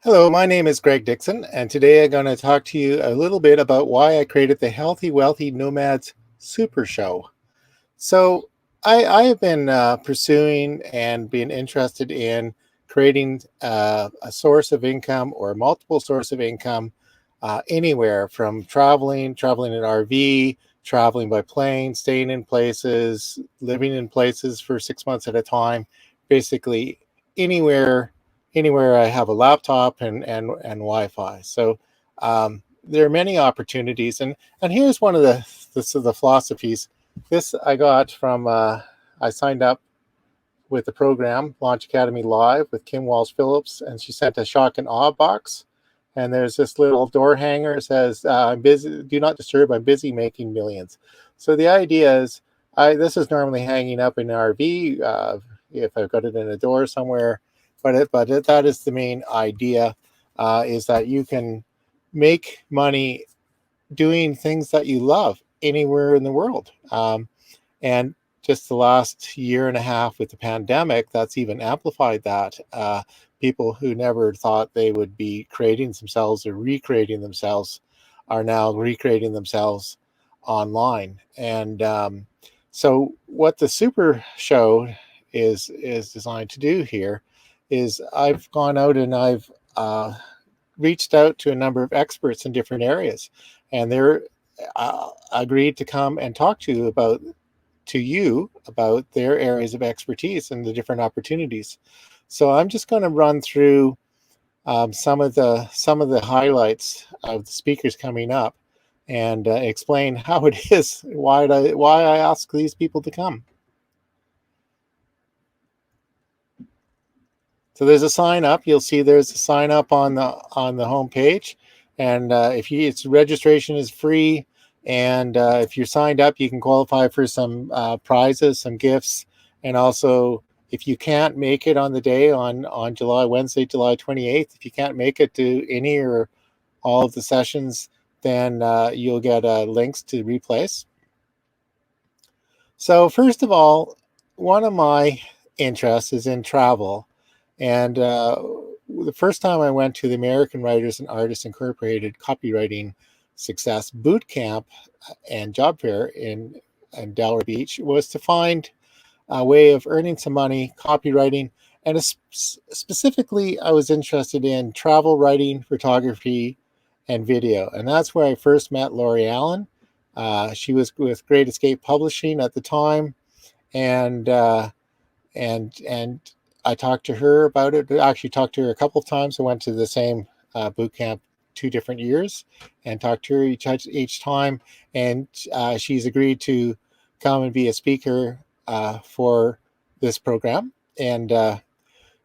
Hello, my name is Greg Dixon, and today I'm going to talk to you a little bit about why I created the Healthy Wealthy Nomads SuperShow. So, I have been pursuing and being interested in creating a source of income or multiple source of income anywhere from traveling in RV, traveling by plane, staying in places, living in places for 6 months at a time, basically anywhere I have a laptop and Wi-Fi. So there are many opportunities, and here's one of the philosophies. This I got from I signed up with the program Launch Academy Live with Kim Walsh Phillips, and she sent a shock and awe box. And there's this little door hanger that says, "I'm busy. Do not disturb. I'm busy making millions." So the idea is, this is normally hanging up in an RV if I've got it in a door somewhere, but that is the main idea, is that you can make money doing things that you love anywhere in the world. And just the last year and a half with the pandemic, that's even amplified that. People who never thought they would be creating themselves or recreating themselves are now recreating themselves online. And so what the Super Show is designed to do here is I've gone out and I've reached out to a number of experts in different areas, and they're agreed to come and talk to you about their areas of expertise and the different opportunities. So I'm just going to run through some of the highlights of the speakers coming up, and explain how it is why I ask these people to come. So there's a sign up. You'll see there's a sign up on the home page, and its registration is free. And if you're signed up, you can qualify for some prizes, some gifts, and also if you can't make it on the day on Wednesday, July 28th, if you can't make it to any or all of the sessions, then you'll get links to replays. So first of all, one of my interests is in travel. And the first time I went to the American Writers and Artists Incorporated Copywriting Success Boot Camp and Job Fair in Delray Beach was to find a way of earning some money copywriting. And specifically, I was interested in travel writing, photography, and video. And that's where I first met Lorie Allen. She was with Great Escape Publishing at the time. And I talked to her about it. I actually talked to her a couple of times. I went to the same boot camp 2 different years and talked to her each time. And she's agreed to come and be a speaker for this program. And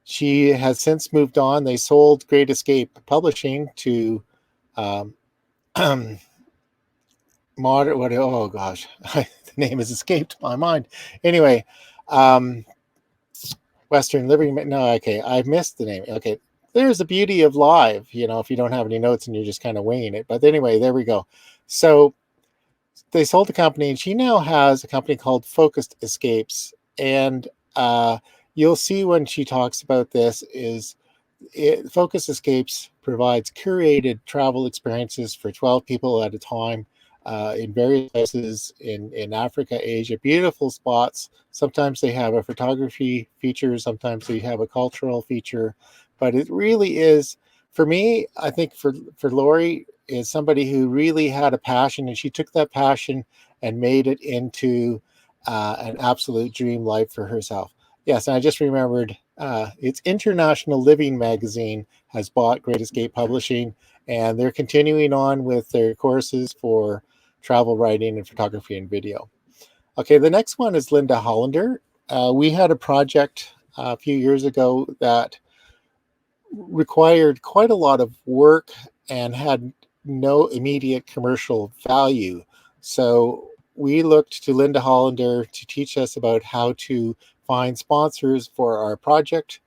she has since moved on. They sold Great Escape Publishing to oh gosh, the name has escaped my mind. Anyway, Western Living. No, okay, I missed the name. Okay, there's the beauty of live, if you don't have any notes and you're just kind of winging it. But anyway, there we go. So they sold the company, and she now has a company called Focused Escapes. And you'll see when she talks about this Focused Escapes provides curated travel experiences for 12 people at a time in various places in Africa, Asia, beautiful spots. Sometimes they have a photography feature, sometimes they have a cultural feature, but it really is, for me, I think for Lorie, is somebody who really had a passion, and she took that passion and made it into an absolute dream life for herself. Yes, and I just remembered, it's International Living magazine has bought Great Escape Publishing, and they're continuing on with their courses for travel writing and photography and video. Okay, the next one is Linda Hollander. We had a project a few years ago that required quite a lot of work and had no immediate commercial value. So we looked to Linda Hollander to teach us about how to find sponsors for our project.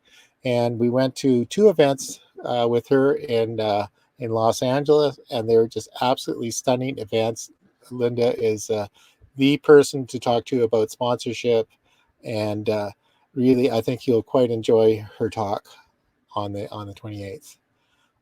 And we went to 2 events with her in Los Angeles, and they were just absolutely stunning events. Linda is the person to talk to about sponsorship, and really, I think you'll quite enjoy her talk on the 28th.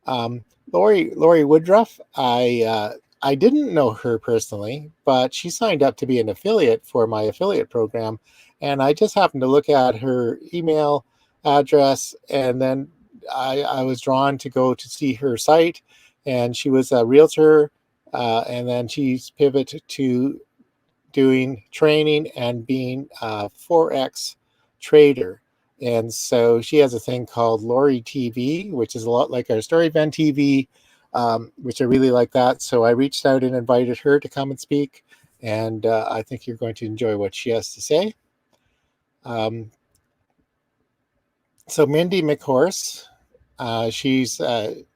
Lorie Woodruff, I didn't know her personally, but she signed up to be an affiliate for my affiliate program, and I just happened to look at her email address, and then I was drawn to go to see her site, and she was a realtor, and then she's pivoted to doing training and being a Forex trader. And so she has a thing called Lorie TV, which is a lot like our Story Event TV, which I really like that. So I reached out and invited her to come and speak. And I think you're going to enjoy what she has to say. So Mindy McHorse, she's been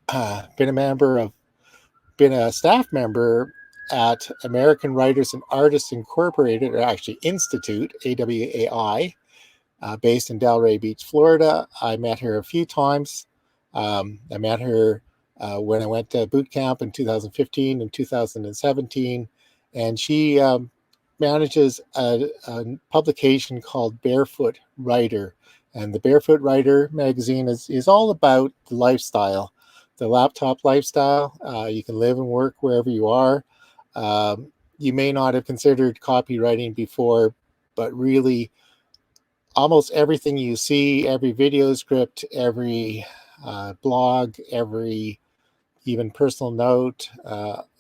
a staff member at American Writers and Artists Incorporated, or actually Institute, AWAI, based in Delray Beach, Florida. I met her a few times. I met her when I went to boot camp in 2015 and 2017, and she manages a publication called Barefoot Writer. And the Barefoot Writer magazine is all about the lifestyle, the laptop lifestyle. You can live and work wherever you are. You may not have considered copywriting before, but really almost everything you see, every video script, every blog, every even personal note,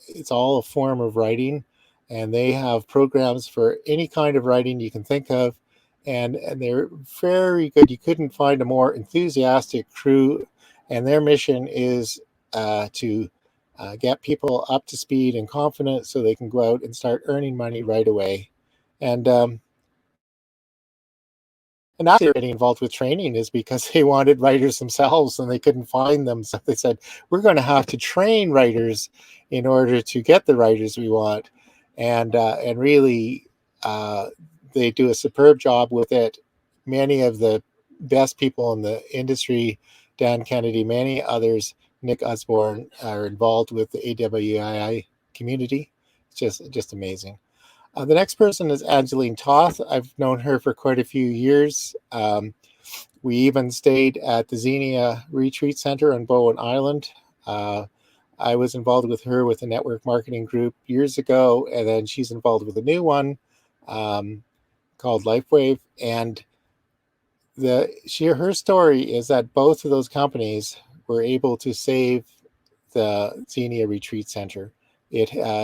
it's all a form of writing. And they have programs for any kind of writing you can think of. And they're very good. You couldn't find a more enthusiastic crew. And their mission is to get people up to speed and confident so they can go out and start earning money right away. And now they're getting involved with training is because they wanted writers themselves and they couldn't find them. So they said, we're going to have to train writers in order to get the writers we want. And really, they do a superb job with it. Many of the best people in the industry, Dan Kennedy, many others, Nick Osborne, are involved with the AWII community. It's just amazing. The next person is Angelyn Toth. I've known her for quite a few years. We even stayed at the Xenia Retreat Center on Bowen Island. I was involved with her with a network marketing group years ago, and then she's involved with a new one called LifeWave. And her story is that both of those companies were able to save the Xenia Retreat Center.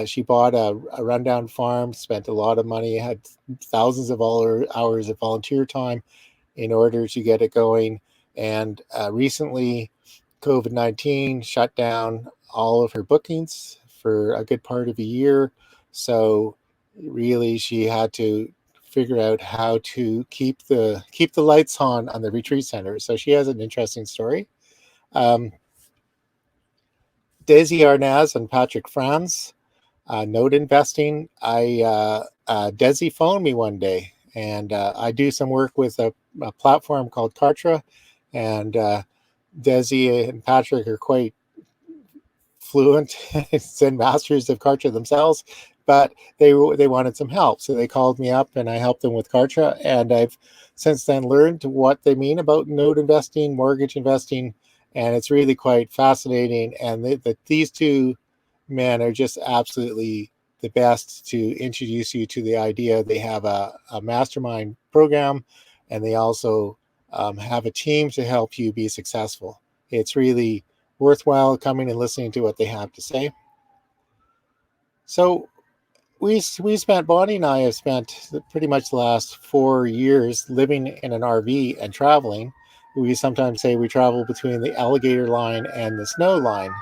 She bought a rundown farm, spent a lot of money, had thousands of hours of volunteer time in order to get it going. And recently, COVID-19 shut down all of her bookings for a good part of a year. So really, she had to figure out how to keep the lights on the retreat center. So she has an interesting story. Desi, Arnaz, and Patrick Franz, note investing. Desi phoned me one day, and I do some work with a platform called Kartra, and Desi and Patrick are quite fluent and masters of Kartra themselves, but they wanted some help, so they called me up, and I helped them with Kartra, and I've since then learned what they mean about note investing, mortgage investing, and it's really quite fascinating. And these two men are just absolutely the best to introduce you to the idea. They have a mastermind program, and they also have a team to help you be successful. It's really worthwhile coming and listening to what they have to say. So Bonnie and I have spent pretty much the last 4 years living in an RV and traveling. We sometimes say we travel between the alligator line and the snow line.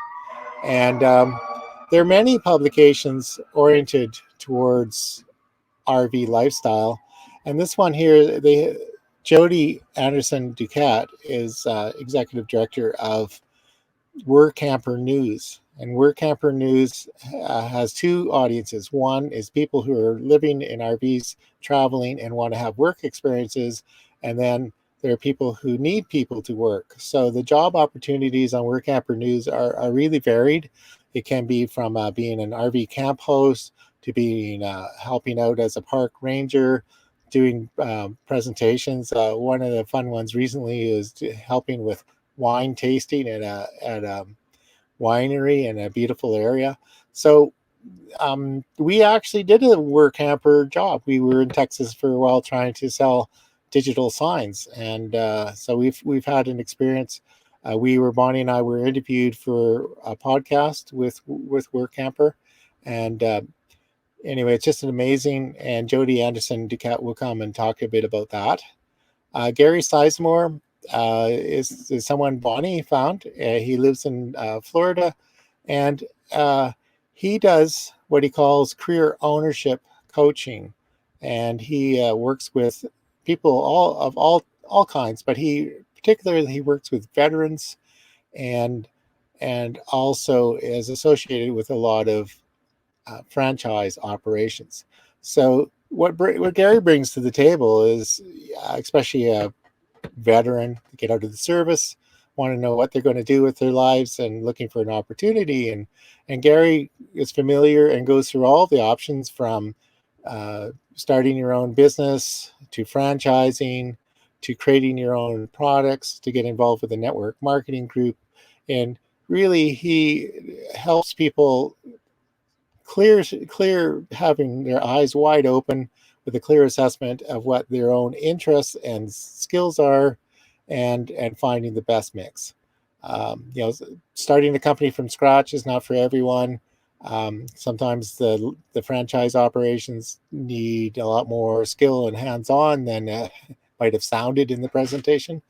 And there are many publications oriented towards RV lifestyle. And this one here, Jody Anderson Duquette is executive director of Workamper News. And Workamper News has two audiences. One is people who are living in RVs, traveling, and want to have work experiences. And then there are people who need people to work. So the job opportunities on Workamper News are really varied. It can be from being an RV camp host to being helping out as a park ranger, doing presentations. One of the fun ones recently is helping with wine tasting at winery in a beautiful area. So we actually did a Workamper job. We were in Texas for a while trying to sell digital signs, and so we've had an experience. Bonnie and I were interviewed for a podcast with Workamper, and anyway, it's just an amazing. And Jody Anderson Duquette will come and talk a bit about that. Gary Sizemore is someone Bonnie found. He lives in Florida, and he does what he calls career ownership coaching, and he works with people all kinds, but he particularly works with veterans, and also is associated with a lot of franchise operations. So what Gary brings to the table is, especially a veteran to get out of the service, want to know what they're going to do with their lives and looking for an opportunity. And Gary is familiar and goes through all the options from starting your own business to franchising to creating your own products to get involved with a network marketing group. And really, he helps people clear having their eyes wide open with a clear assessment of what their own interests and skills are, and finding the best mix. Starting a company from scratch is not for everyone. Sometimes the franchise operations need a lot more skill and hands-on than might have sounded in the presentation.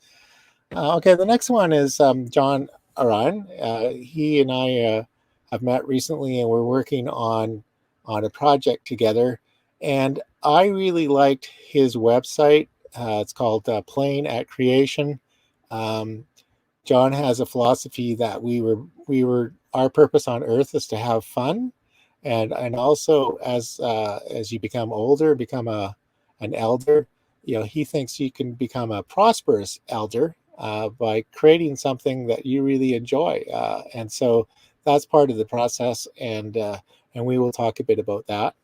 Okay, the next one is John Orian. He and I have met recently, and we're working on a project together. And I really liked his website. It's called Playing at Creation. John has a philosophy that our purpose on Earth is to have fun, and also as you become older, become an elder. He thinks you can become a prosperous elder by creating something that you really enjoy, and so that's part of the process, and we will talk a bit about that.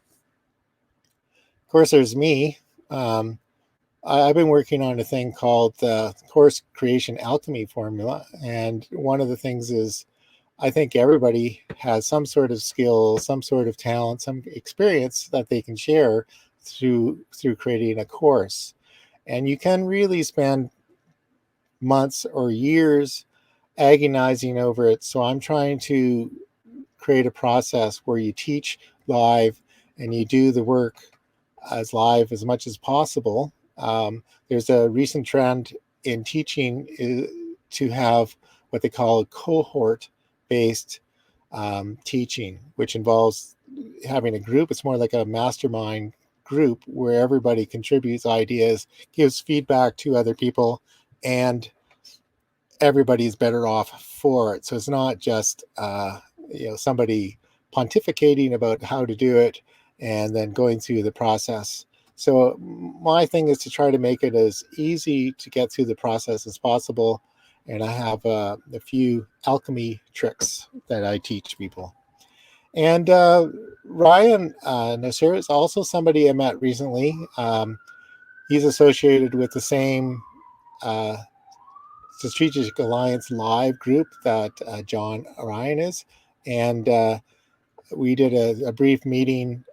Of course, there's me. I've been working on a thing called the Course Creation Alchemy formula, and one of the things is I think everybody has some sort of skill, some sort of talent, some experience that they can share through creating a course. And you can really spend months or years agonizing over it. So I'm trying to create a process where you teach live and you do the work as live as much as possible. There's a recent trend in teaching to have what they call a cohort-based teaching, which involves having a group. It's more like a mastermind group where everybody contributes ideas, gives feedback to other people, and everybody's better off for it. So it's not just somebody pontificating about how to do it and then going through the process. So my thing is to try to make it as easy to get through the process as possible. And I have a few alchemy tricks that I teach people. And Ryan Nocera is also somebody I met recently. He's associated with the same Strategic Alliance Live group that John Orian is. And we did a brief meeting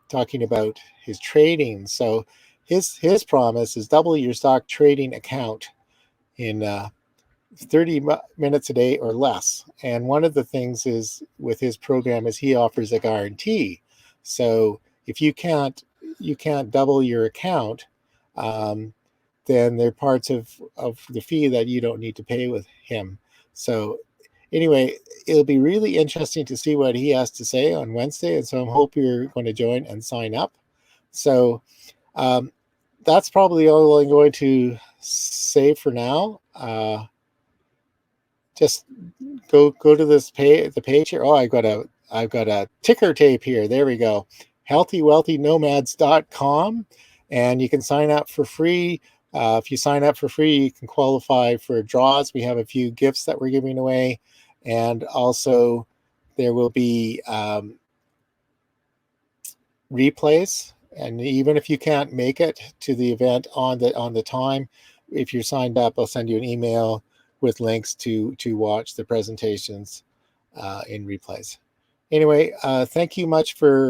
talking about his trading. So his promise is double your stock trading account in 30 minutes a day or less. And one of the things is with his program is he offers a guarantee. So if you can't double your account, then there are parts of the fee that you don't need to pay with him. So anyway, it'll be really interesting to see what he has to say on Wednesday. And so I hope you're going to join and sign up. So that's probably all I'm going to say for now. Just go to this page, the page here. Oh, I've got a ticker tape here. There we go. HealthyWealthyNomads.com, and you can sign up for free. If you sign up for free, you can qualify for draws. We have a few gifts that we're giving away, and also there will be replays. And even if you can't make it to the event on the time, if you're signed up, I'll send you an email with links to watch the presentations. in replays. Anyway, thank you much for